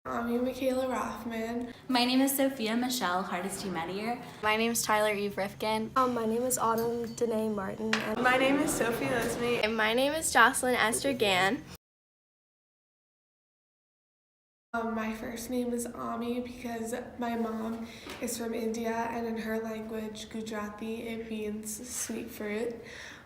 I'm Michaela Rothman. My name is Sophia Michelle Hardesty Medier. My name is Tyler Eve Rifkin. My name is Autumn Danae Martin. My name is Sophie Lesme. And my name is Jocelyn Esther Gann. My first name is Ami because my mom is from India, and in her language, Gujarati, it means sweet fruit.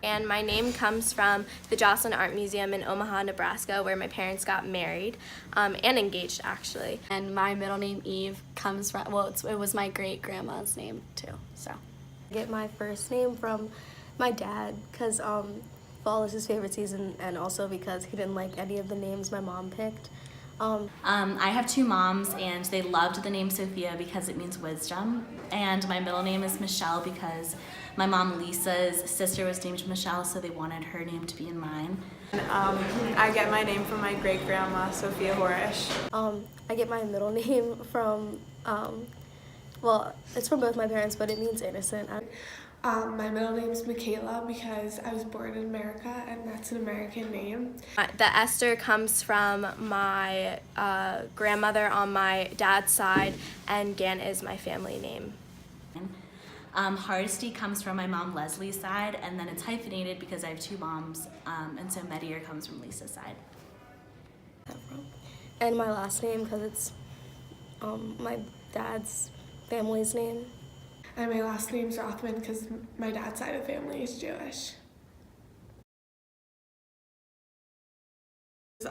And my name comes from the Jocelyn Art Museum in Omaha, Nebraska, where my parents got married and engaged, actually. And my middle name, Eve, comes from, well, it was my great-grandma's name, too, so. I get my first name from my dad because fall is his favorite season, and also because he didn't like any of the names my mom picked. I have two moms, and they loved the name Sophia because it means wisdom. And my middle name is Michelle because my mom Lisa's sister was named Michelle, so they wanted her name to be in mine. I get my name from my great-grandma, Sophia Horish. I get my middle name from, well, it's from both my parents, but it means innocent. My middle name is Michaela because I was born in America, and that's an American name. The Esther comes from my grandmother on my dad's side, and Gann is my family name. Hardesty comes from my mom Leslie's side, and then it's hyphenated because I have two moms, and so Medier comes from Lisa's side. And my last name because it's my dad's family's name. And my last name's Rothman because my dad's side of the family is Jewish.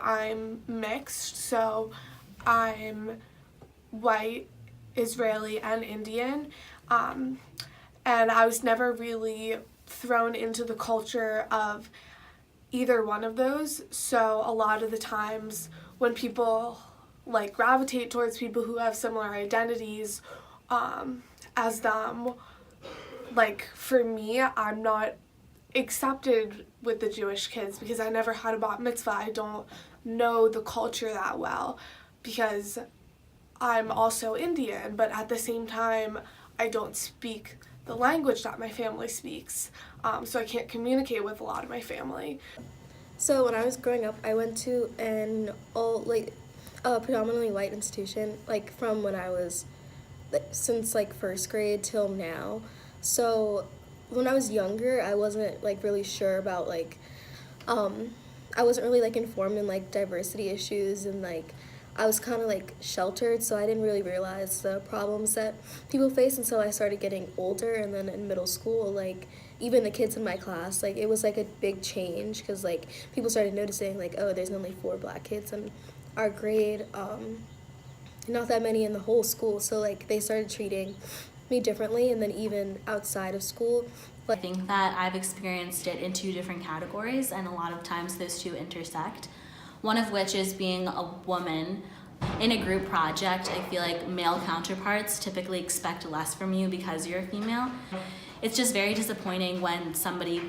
I'm mixed, so I'm white, Israeli, and Indian. And I was never really thrown into the culture of either one of those. So a lot of the times when people like gravitate towards people who have similar identities as them, like for me, I'm not accepted with the Jewish kids because I never had a bat mitzvah. I don't know the culture that well because I'm also Indian, but at the same time I don't speak the language that my family speaks, so I can't communicate with a lot of my family. So when I was growing up, I went to an predominantly white institution, like from when I was since like first grade till now. So when I was younger, I wasn't like really sure about like I wasn't really like informed in like diversity issues, and like I was kind of like sheltered, so I didn't really realize the problems that people face until I started getting older. And then in middle school, like even the kids in my class, like it was like a big change because like people started noticing like, oh, there's only 4 black kids in our grade, not that many in the whole school, so like they started treating me differently. And then even outside of school, I think that I've experienced it in 2 different categories, and a lot of times those two intersect. One of which is being a woman in a group project. I feel like male counterparts typically expect less from you because you're a female. It's just very disappointing when somebody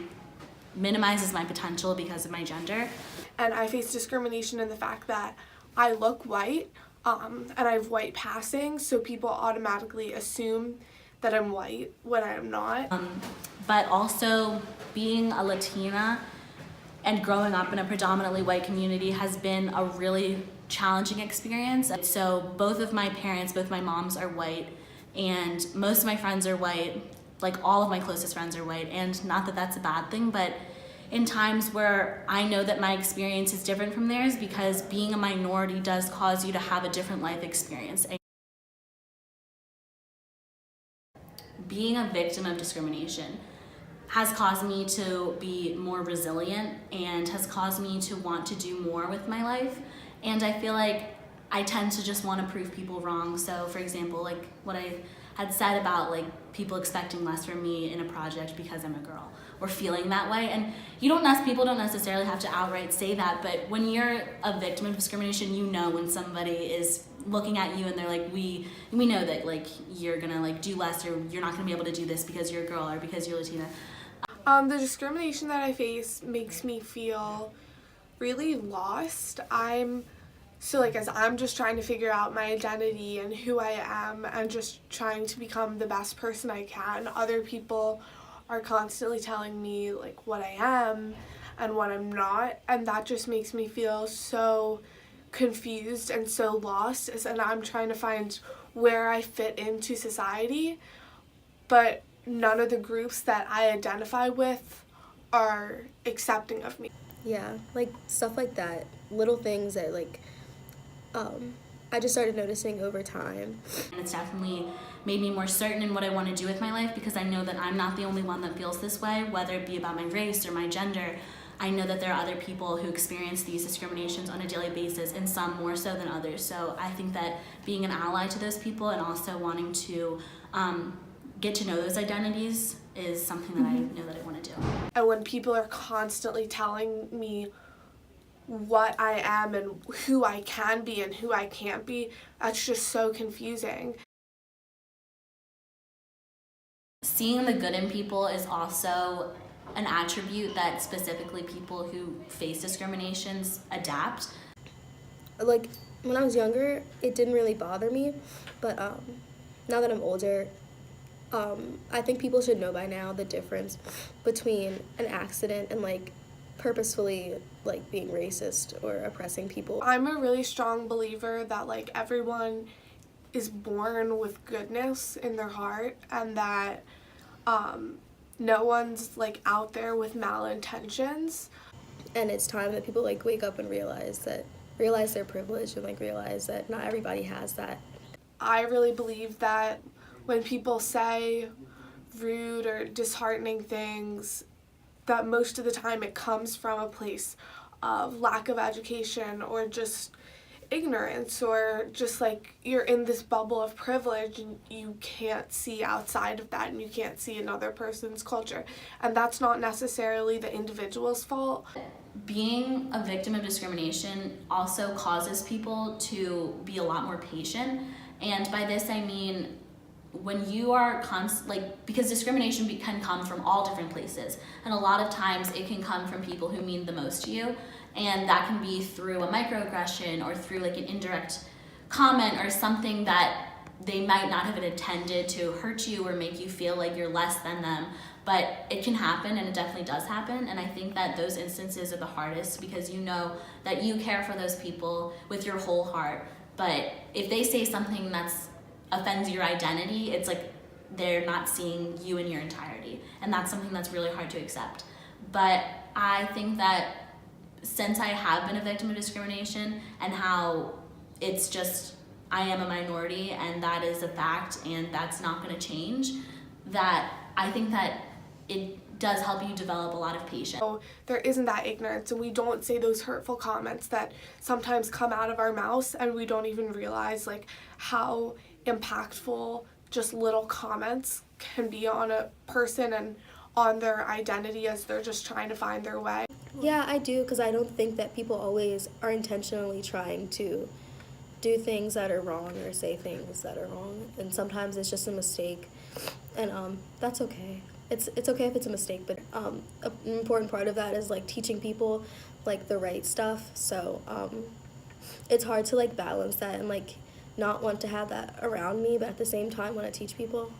minimizes my potential because of my gender. And I face discrimination in the fact that I look white, and I have white passing, so people automatically assume that I'm white when I'm not. But also being a Latina and growing up in a predominantly white community has been a really challenging experience. So both of my parents, both my moms are white, and most of my friends are white, like all of my closest friends are white, and not that that's a bad thing, but in times where I know that my experience is different from theirs, because being a minority does cause you to have a different life experience. Being a victim of discrimination has caused me to be more resilient and has caused me to want to do more with my life. And I feel like I tend to just want to prove people wrong. So for example, like what I had said about like people expecting less from me in a project because I'm a girl, or feeling that way. And people don't necessarily have to outright say that, but when you're a victim of discrimination, you know when somebody is looking at you and they're like, we know that like you're gonna like do less, or you're not gonna be able to do this because you're a girl or because you're Latina. The discrimination that I face makes me feel really lost. As I'm just trying to figure out my identity and who I am and just trying to become the best person I can. Other people are constantly telling me like what I am and what I'm not, and that just makes me feel so confused and so lost, and I'm trying to find where I fit into society, but none of the groups that I identify with are accepting of me. Yeah, like stuff like that, little things that like I just started noticing over time. And it's definitely made me more certain in what I want to do with my life, because I know that I'm not the only one that feels this way, whether it be about my race or my gender. I know that there are other people who experience these discriminations on a daily basis, and some more so than others. So I think that being an ally to those people and also wanting to get to know those identities is something that I know that I want to do. And when people are constantly telling me what I am and who I can be and who I can't be, that's just so confusing. Seeing the good in people is also an attribute that specifically people who face discriminations adapt. Like when I was younger, it didn't really bother me, but now that I'm older, I think people should know by now the difference between an accident and like purposefully like being racist or oppressing people. I'm a really strong believer that like everyone is born with goodness in their heart, and that no one's like out there with malintentions. And it's time that people like wake up and realize their privilege and like realize that not everybody has that. I really believe that when people say rude or disheartening things, that most of the time it comes from a place of lack of education or just ignorance, or just like you're in this bubble of privilege and you can't see outside of that and you can't see another person's culture. And that's not necessarily the individual's fault. Being a victim of discrimination also causes people to be a lot more patient. And by this I mean, when you are because discrimination can come from all different places, and a lot of times it can come from people who mean the most to you, and that can be through a microaggression or through like an indirect comment or something that they might not have intended to hurt you or make you feel like you're less than them, but it can happen, and it definitely does happen. And I think that those instances are the hardest, because you know that you care for those people with your whole heart, but if they say something that's offends your identity, it's like they're not seeing you in your entirety, and that's something that's really hard to accept. But I think that since I have been a victim of discrimination, and how it's just I am a minority and that is a fact and that's not going to change, that I think that it does help you develop a lot of patience. So there isn't that ignorance, and we don't say those hurtful comments that sometimes come out of our mouths, and we don't even realize like how impactful just little comments can be on a person and on their identity as they're just trying to find their way. Yeah, I do, because I don't think that people always are intentionally trying to do things that are wrong or say things that are wrong, and sometimes it's just a mistake, and that's okay. It's okay if it's a mistake, but an important part of that is like teaching people like the right stuff. So it's hard to like balance that and like not want to have that around me, but at the same time want to teach people.